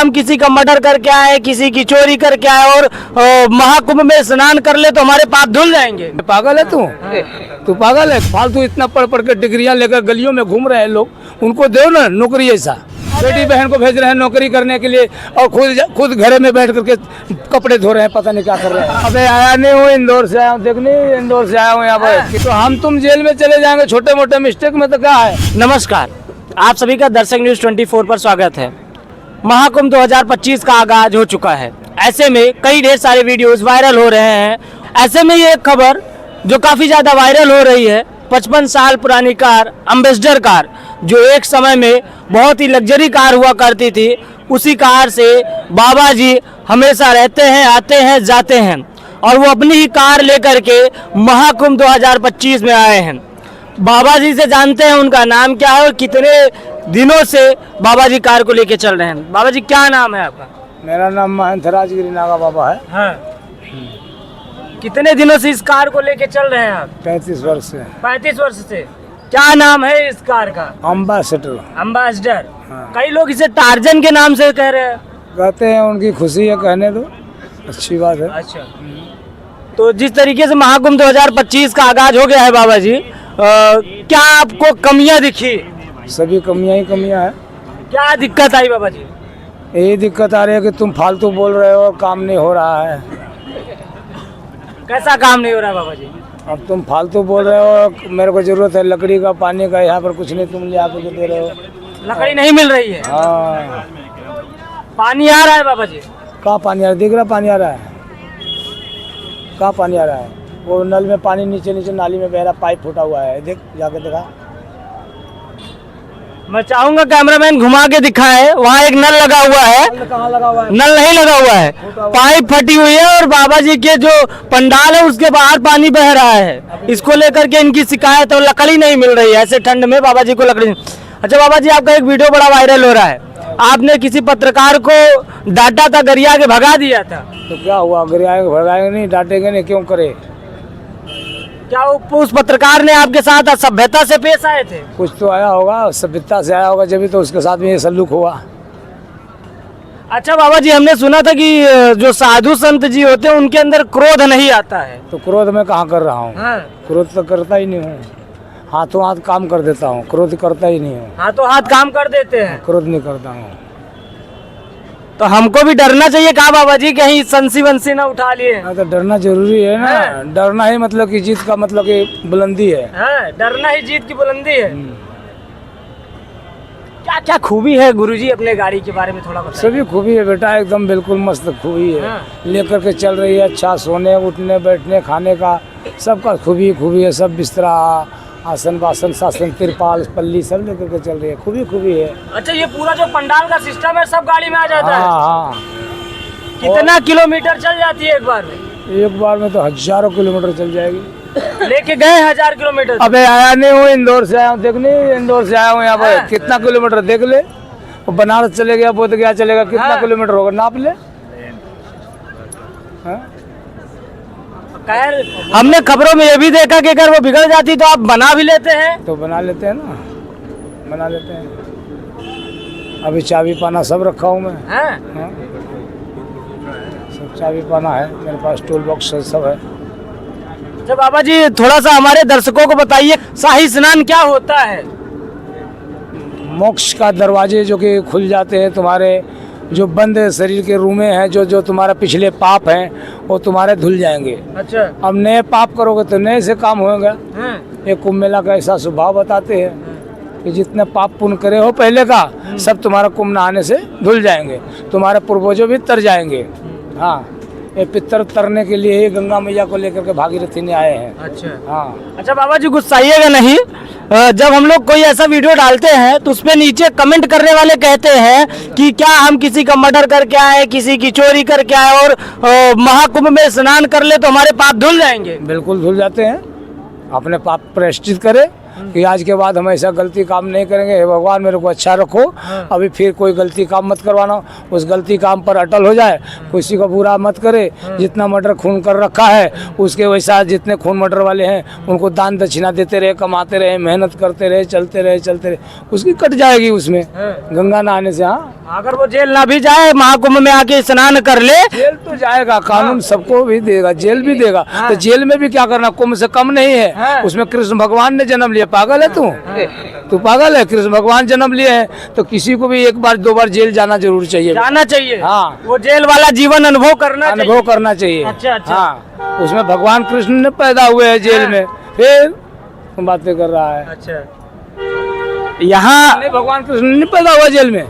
हम किसी का मर्डर करके आए, किसी की चोरी करके आए और महाकुंभ में स्नान कर ले तो हमारे पाप धुल जाएंगे? पागल है तू पागल है? फालतू इतना पढ़ पढ़ के डिग्रियां लेकर गलियों में घूम रहे हैं लोग, उनको दो ना नौकरी ऐसा। बेटी बहन को भेज रहे हैं नौकरी करने के लिए और खुद घर में बैठ करके कपड़े धो रहे हैं, पता नहीं क्या कर रहे हैं। अबे आया नहीं हूँ, इंदौर से आया हूँ, देखने इंदौर से आया हूँ यहाँ पर। तो हम तुम जेल में चले जाएंगे छोटे मोटे मिस्टेक में, तो क्या है। नमस्कार, आप सभी का दर्शक न्यूज 24 पर स्वागत है। महाकुंभ 2025 का आगाज हो चुका है। ऐसे में कई ढेर सारे वीडियोस वायरल हो रहे हैं। ऐसे में ये एक खबर जो काफ़ी ज़्यादा वायरल हो रही है, 55 साल पुरानी कार, एम्बेसडर कार, जो एक समय में बहुत ही लग्जरी कार हुआ करती थी, उसी कार से बाबा जी हमेशा रहते हैं, आते हैं, जाते हैं और वो अपनी ही कार लेकर के महाकुंभ 2025 में आए हैं। बाबा जी से जानते हैं उनका नाम क्या है और कितने दिनों से बाबा जी कार को लेके चल रहे हैं। बाबा जी क्या नाम है आपका? मेरा नाम महंत राजगिरी नागा बाबा है। हाँ। कितने दिनों से इस कार को लेके चल रहे हैं आप? 35 वर्ष से। 35 वर्ष से। क्या नाम है इस कार का? एम्बेसडर। एम्बेसडर। हाँ। कई लोग इसे टार्जन के नाम से कह रहे हैं। कहते हैं, उनकी खुशी है, कहने दो, अच्छी बात है। अच्छा, तो जिस तरीके से महाकुंभ 2025 का आगाज हो गया है बाबा जी, क्या आपको कमियां दिखी? सभी कमियां ही कमियां है। क्या दिक्कत आई बाबा जी? यही दिक्कत आ रही है कि तुम फालतू बोल रहे हो, काम नहीं हो रहा है। कैसा काम नहीं हो रहा बाबा जी? अब तुम फालतू बोल रहे हो, मेरे को जरूरत है लकड़ी का, पानी का, यहाँ पर कुछ नहीं, तुम ले आके दे रहे हो। लकड़ी नहीं मिल रही है। हाँ। पानी आ रहा है बाबा जी? कहाँ पानी आ रहा है? दिख रहा पानी आ रहा है? कहाँ पानी आ रहा है? वो नल में पानी नीचे नीचे नाली में बह रहा, पाइप फूटा हुआ है, देख जाके देखा। मैं चाहूंगा कैमरामैन घुमा के दिखाए, वहाँ एक नल लगा हुआ है। कहाँ लगा हुआ है? नल नहीं लगा हुआ है, पाइप फटी हुई है और बाबा जी के जो पंडाल है उसके बाहर पानी बह रहा है। इसको लेकर के इनकी शिकायत है, लकड़ी नहीं मिल रही है। ऐसे ठंड में बाबा जी को लकड़ी। अच्छा बाबा जी, आपका एक वीडियो बड़ा वायरल हो रहा है, आपने किसी पत्रकार को डांटा था, गरिया के भगा दिया था। तो क्या हुआ? गरियाएंगे भगाएंगे नहीं, डांटेंगे नहीं, क्यों करे? क्या उस पत्रकार ने आपके साथ असभ्यता से पेश आए थे? कुछ तो आया होगा, सभ्यता से आया होगा, जब तो उसके साथ में ये सल्लूक हुआ। अच्छा बाबा जी, हमने सुना था कि जो साधु संत जी होते हैं उनके अंदर क्रोध नहीं आता है। तो क्रोध मैं कहाँ कर रहा हूँ? हाँ। क्रोध तो करता ही नहीं हूँ, हाथों हाथ काम कर देता हूँ, क्रोध करता ही नहीं हूँ। हाथों हाथ काम कर देते हैं, क्रोध नहीं करता हूँ। तो हमको भी डरना चाहिए कहा बाबा जी, कहीं संसी वंसी ना उठा लिए? तो डरना जरूरी है ना। डरना ही मतलब कि जीत का मतलब कि बुलंदी है। डरना ही जीत की बुलंदी है। क्या क्या खूबी है गुरुजी अपने गाड़ी के बारे में थोड़ा बताइए। सभी खूबी है बेटा, एकदम बिल्कुल मस्त खूबी है। लेकर के चल रही है, अच्छा सोने उठने बैठने खाने का सबका खूबी है। सब बिस्तरा, आसन बासन, शासन, तिरपाल, पल्ली सब लेकर के चल रही है, खूबी है। अच्छा, ये पूरा जो पंडाल का सिस्टम है सब गाड़ी में आ जाता है? हाँ। कितना किलोमीटर चल जाती है एक बार में? एक बार में तो हजारों किलोमीटर चल जाएगी। लेके गए 1000 किलोमीटर? अबे आया नहीं हूँ, इंदौर से आया हूँ, देखने इंदौर से आया हूँ यहाँ पर। कितना किलोमीटर देख ले, बनारस चले गया, बोध गया चलेगा, कितना किलोमीटर होगा नाप ले। खैर, हमने खबरों में ये भी देखा कि अगर वो बिगड़ जाती तो आप बना भी लेते हैं। तो बना लेते हैं ना, बना लेते हैं। अभी चाबी पाना सब रखा हूँ मैं। हाँ? सब चाबी पाना है मेरे पास, टूल बॉक्स सब है। जब बाबा जी थोड़ा सा हमारे दर्शकों को बताइए, शाही स्नान क्या होता है? मोक्ष का दरवाजे जो कि खुल जाते हैं, तुम्हारे जो बंद शरीर के रूमें हैं, जो तुम्हारा पिछले पाप हैं वो तुम्हारे धुल जाएंगे। अच्छा। अब नए पाप करोगे तो नए से काम होगा। एक कुंभ मेला का ऐसा स्वभाव बताते हैं कि जितने पाप पुण्य करे हो पहले का, सब तुम्हारा कुंभ नहाने से धुल जाएंगे, तुम्हारे पूर्वजों भी तर जाएंगे। हाँ, ये पितर तरने के लिए ही गंगा मैया को लेकर के भागीरथी ने आए हैं। अच्छा। हाँ। अच्छा बाबा जी, गुस्साइएगा नहीं, जब हम लोग कोई ऐसा वीडियो डालते हैं तो उसपे नीचे कमेंट करने वाले कहते हैं कि क्या हम किसी का मर्डर करके आए, किसी की चोरी करके आए और महाकुंभ में स्नान कर ले तो हमारे पाप धुल जाएंगे? बिल्कुल धुल जाते हैं। अपने पाप प्रायश्चित करे कि आज के बाद हम ऐसा गलती काम नहीं करेंगे, हे भगवान मेरे को अच्छा रखो, अभी फिर कोई गलती काम मत करवाना, उस गलती काम पर अटल हो जाए, किसी को बुरा मत करे। जितना मर्डर खून कर रखा है उसके वैसा जितने खून मर्डर वाले हैं उनको दान दक्षिणा देते रहे, कमाते रहे, मेहनत करते रहे, चलते रहे, उसकी कट जाएगी उसमें गंगा नहाने से। हाँ, अगर वो जेल ना भी जाए, महाकुंभ में आके स्नान कर ले, जेल तो जाएगा, कानून सबको भी देगा, जेल भी देगा। तो जेल में भी क्या करना, कुंभ से कम नहीं है, उसमें कृष्ण भगवान ने जन्म लिया। पागल है तू पागल है, कृष्ण भगवान जन्म लिए हैं तो किसी को भी एक बार दो बार जेल जाना जरूर चाहिए, जाना चाहिए। हाँ, वो जेल वाला जीवन अनुभव करना चाहिए। अच्छा। हाँ, उसमें भगवान कृष्ण ने पैदा हुए हैं जेल में, फिर तुम बातें कर रहा है। अच्छा, यहाँ भगवान कृष्ण नहीं पैदा हुआ जेल में,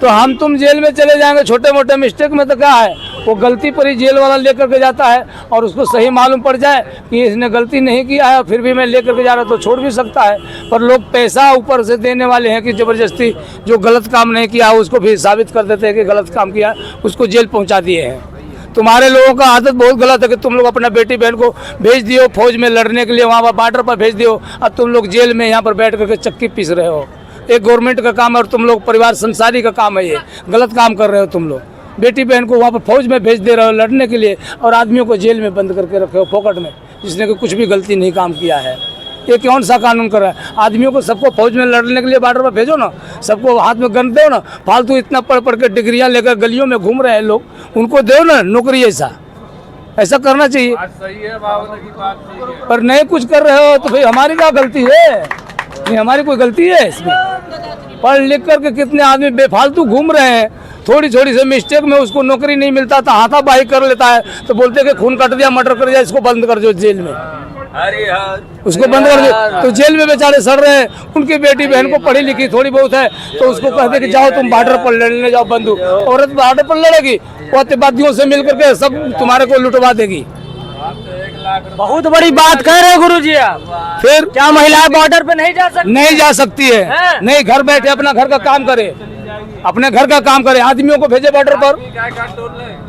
तो हम तुम जेल में चले जाएंगे छोटे मोटे मिस्टेक में, तो क्या है, वो गलती पर ही जेल वाला लेकर के जाता है और उसको सही मालूम पड़ जाए कि इसने गलती नहीं किया है, फिर भी मैं लेकर के जा रहा तो छोड़ भी सकता है। पर लोग पैसा ऊपर से देने वाले हैं कि ज़बरदस्ती जो गलत काम नहीं किया उसको भी साबित कर देते हैं कि गलत काम किया, उसको जेल पहुंचा दिए हैं। तुम्हारे लोगों का आदत बहुत गलत है कि तुम लोग अपना बेटी बहन को भेज दियो फौज में लड़ने के लिए, वहाँ पर बॉर्डर पर भेज दियो, अब तुम लोग जेल में यहाँ पर बैठ करके चक्की पीस रहे हो। एक गवर्नमेंट का काम है और तुम लोग परिवार संसारी का काम है, ये गलत काम कर रहे हो तुम लोग। बेटी बहन को वहाँ पर फौज में भेज दे रहे हो लड़ने के लिए और आदमियों को जेल में बंद करके रखे हो फोकट में, जिसने कि कुछ भी गलती नहीं काम किया है। ये कौन सा कानून कर रहा है? आदमियों को सबको फौज में लड़ने के लिए बॉर्डर पर भेजो ना, सबको हाथ में गन दो ना, फालतू इतना पढ़ के डिग्रियाँ लेकर गलियों में घूम रहे हैं लोग, उनको दो ना नौकरी। ऐसा करना चाहिए। सही है बाबा की बात सही है। पर नहीं कुछ कर रहे हो तो भाई हमारी क्या गलती है? नहीं, हमारी कोई गलती है इसमें? पढ़ लिख करके कितने आदमी बेफालतू घूम रहे हैं, थोड़ी थोड़ी से मिस्टेक में उसको नौकरी नहीं मिलता तो हाथापाई कर लेता है, तो बोलते कि खून कट दिया, मर्डर कर दिया, इसको बंद कर दो जेल में, उसको बंद कर दो। तो जेल में बेचारे सड़ रहे हैं, उनकी बेटी बहन को पढ़ी लिखी थोड़ी बहुत है तो उसको कहते कि जाओ तुम बॉर्डर पर लड़ने जाओ बंदूक, औरत बॉर्डर पर लड़ेगी, वो अतिवादियों से मिल करके सब तुम्हारे को लुटवा देगी। बहुत बड़ी बात कह रहे हैं गुरुजी आप। फिर क्या महिलाएं बॉर्डर पे नहीं जा सकती? नहीं जा सकती है, नहीं, घर बैठे अपना घर का काम करे, अपने घर का काम करे, आदमियों को भेजे बॉर्डर पर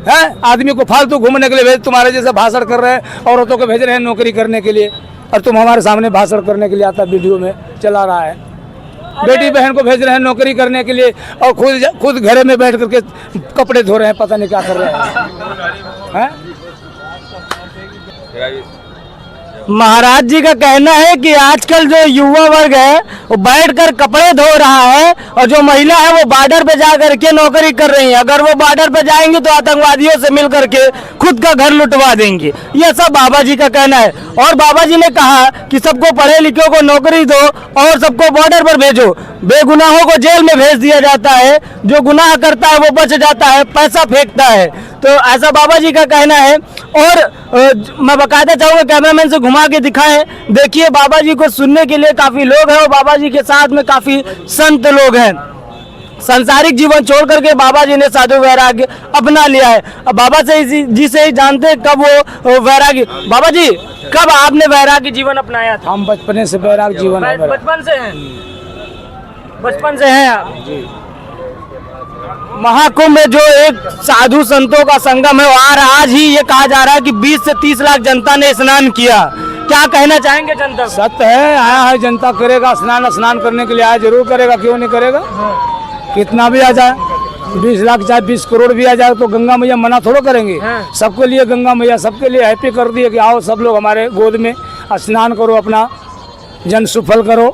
है, आदमी को फालतू घूमने के लिए भेज, तुम्हारे जैसे भाषण कर रहे हैं, औरतों को भेज रहे हैं नौकरी करने के लिए, और तुम हमारे सामने भाषण करने के लिए आता वीडियो में चला रहा है। बेटी बहन को भेज रहे हैं नौकरी करने के लिए और खुद घर में बैठ करके कपड़े धो रहे हैं, पता नहीं क्या कर रहे हैं। महाराज जी का कहना है कि आजकल जो युवा वर्ग है वो बैठकर कपड़े धो रहा है और जो महिला है वो बॉर्डर पे जा करके नौकरी कर रही है। अगर वो बॉर्डर पे जाएंगी तो आतंकवादियों से मिल करके खुद का घर लुटवा देंगी, ये सब बाबा जी का कहना है। और बाबा जी ने कहा कि सबको पढ़े लिखे को नौकरी दो और सबको बॉर्डर पर भेजो, बेगुनाहों को जेल में भेज दिया जाता है, जो गुनाह करता है वो बच जाता है, पैसा फेंकता है। तो ऐसा बाबा जी का कहना है। और मैं बकायदा चाहूँगा कैमरामैन से घुमा के दिखाएं, देखिए बाबा जी को सुनने के लिए काफ़ी लोग हैं और बाबा जी के साथ में काफ़ी संत लोग हैं। संसारिक जीवन छोड़ करके बाबा जी ने साधु वैराग्य अपना लिया है। अब बाबा से जी से ही जानते हैं कब वो वैराग्य, बाबा जी कब आपने वैराग्य जीवन अपनाया था? हम बचपने से वैराग्य जीवन है मेरा। बचपन से हैं, बचपन से हैं आप जी। महाकुंभ में जो एक साधु संतों का संगम है और आज ही ये कहा जा रहा है कि 20 से 30 लाख जनता ने स्नान किया, क्या कहना चाहेंगे जनता? सत्य है, आया है जनता, करेगा स्नान करने के लिए आया, जरूर करेगा, क्यों नहीं करेगा। कितना भी आ जाए, 20 लाख चाहे 20 करोड़ भी आ जाए तो गंगा मैया मना थोड़ा करेंगे। सबके लिए गंगा मैया सबके लिए हैप्पी कर दिए कि आओ सब लोग हमारे गोद में स्नान करो, अपना जन सुफल करो।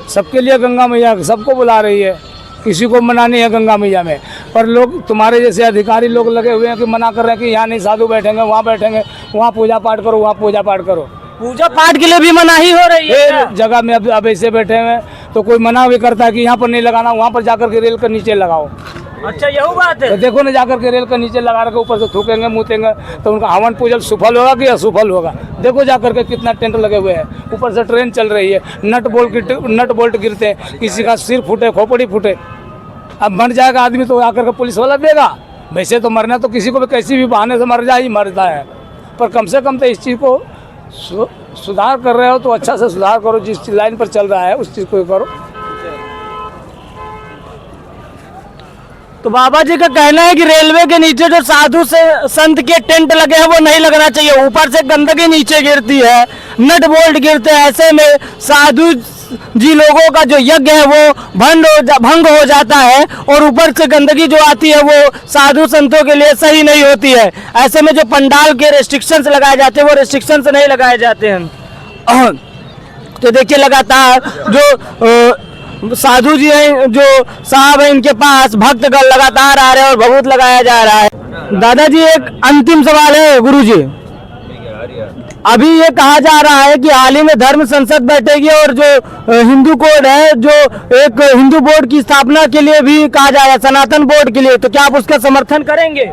सबके लिए गंगा मैया सबको बुला रही है, किसी को मना नहीं है गंगा मैया में। पर लोग तुम्हारे जैसे अधिकारी लोग लगे हुए हैं कि मना कर रहे हैं कि यहाँ नहीं साधु बैठेंगे, वहाँ बैठेंगे, वहाँ पूजा पाठ करो, वहाँ पूजा पाठ करो। पूजा पाठ के लिए भी मनाही हो रही है जगह में। अब ऐसे बैठे हुए तो कोई मना भी करता है कि यहाँ पर नहीं लगाना, वहाँ पर जाकर के रेल के नीचे लगाओ। अच्छा, यही बात है। तो देखो ना, जाकर के रेल के नीचे लगा के ऊपर से थूकेंगे मुतेंगे तो उनका हवन पूजन सफल होगा कि असफल होगा। देखो जाकर के कितना टेंट लगे हुए हैं, ऊपर से ट्रेन चल रही है, नट बोल्ट गिरते हैं, किसी का सिर फूटे, खोपड़ी फूटे। अब मर जाएगा आदमी तो आकर के पुलिस वाला देगा। वैसे तो मरना तो किसी को भी कैसी भी बहाने से मर जाए ही मरता है, पर कम से कम तो इस चीज़ को सुधार कर रहे हो तो अच्छा से सुधार करो। जिस लाइन पर चल रहा है उस चीज़ को करो। तो बाबा जी का कहना है कि रेलवे के नीचे जो साधु से संत के टेंट लगे हैं वो नहीं लगना चाहिए, ऊपर से गंदगी नीचे गिरती है, नट बोल्ट गिरते हैं, ऐसे में साधु जी लोगों का जो यज्ञ है वो भंग हो जाता है और ऊपर से गंदगी जो आती है वो साधु संतों के लिए सही नहीं होती है। ऐसे में जो पंडाल के रेस्ट्रिक्शंस लगाए जाते हैं वो रेस्ट्रिक्शंस नहीं लगाए जाते हैं। तो देखिए लगातार जो साधु जी हैं, जो साहब हैं, इनके पास भक्तगण लगातार आ रहे हैं और भभूत लगाया जा रहा है। दादाजी एक अंतिम सवाल है गुरुजी, अभी ये कहा जा रहा है कि हाल ही में धर्म संसद बैठेगी और जो हिंदू कोड है, जो एक हिंदू बोर्ड की स्थापना के लिए भी कहा जा रहा है, सनातन बोर्ड के लिए, तो क्या आप उसका समर्थन करेंगे?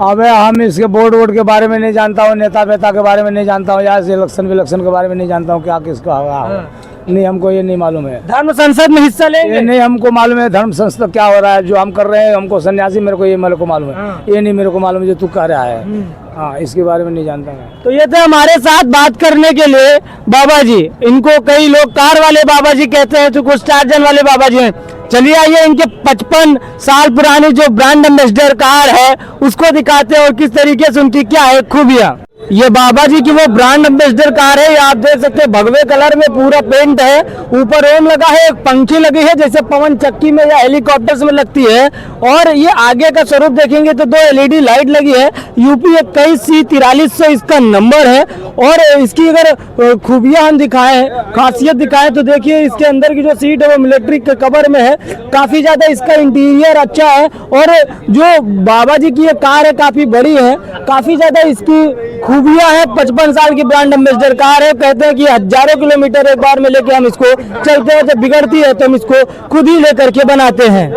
अबे हम इसके बोर्ड के बारे में नहीं जानता हूँ, नेता वेता के बारे में नहीं जानता हूँ, या इलेक्शन के बारे में नहीं जानता हूँ, क्या किसका होगा नहीं, हमको ये नहीं मालूम है। धर्म संसद में हिस्सा लेंगे? ये नहीं हमको मालूम है धर्म संसद क्या हो रहा है, जो हम कर रहे हैं हमको सन्यासी मेरे को मालूम है, ये नहीं मेरे को मालूम है जो तू कह रहा है। हाँ, इसके बारे में नहीं जानता मैं। तो ये थे हमारे साथ बात करने के लिए बाबा जी। इनको कई लोग कार वाले बाबा जी कहते हैं, तो कुछ टार्जन वाले बाबा जी हैं। चलिए आइए इनके 55 साल पुरानी जो ब्रांड एम्बेसडर कार है उसको दिखाते हैं और किस तरीके से उनकी क्या है खूबियाँ। ये बाबा जी की वो ब्रांड एम्बेसडर कार है, ये आप देख सकते हैं भगवे कलर में पूरा पेंट है, ऊपर ओम लगा है, एक पंखी लगी है जैसे पवन चक्की में या हेलीकॉप्टर्स में लगती है, और ये आगे का स्वरूप देखेंगे तो 2 LED लाइट लगी है। यूपी 21C4300 इसका नंबर है। और इसकी अगर खूबियां हम दिखाएं, खासियत दिखाएं, तो देखिए इसके अंदर की जो सीट है वो मिलिट्री के कवर में है, काफी ज्यादा इसका इंटीरियर अच्छा है। और जो बाबा जी की ये कार है काफी बड़ी है, काफी ज्यादा इसकी खूबियां हैं। 55 साल की ब्रांड एम्बेसडर कार है, कहते हैं कि हजारों किलोमीटर एक बार में लेके हम इसको चलते हैं, जब बिगड़ती है तो हम इसको खुद ही लेकर के बनाते हैं।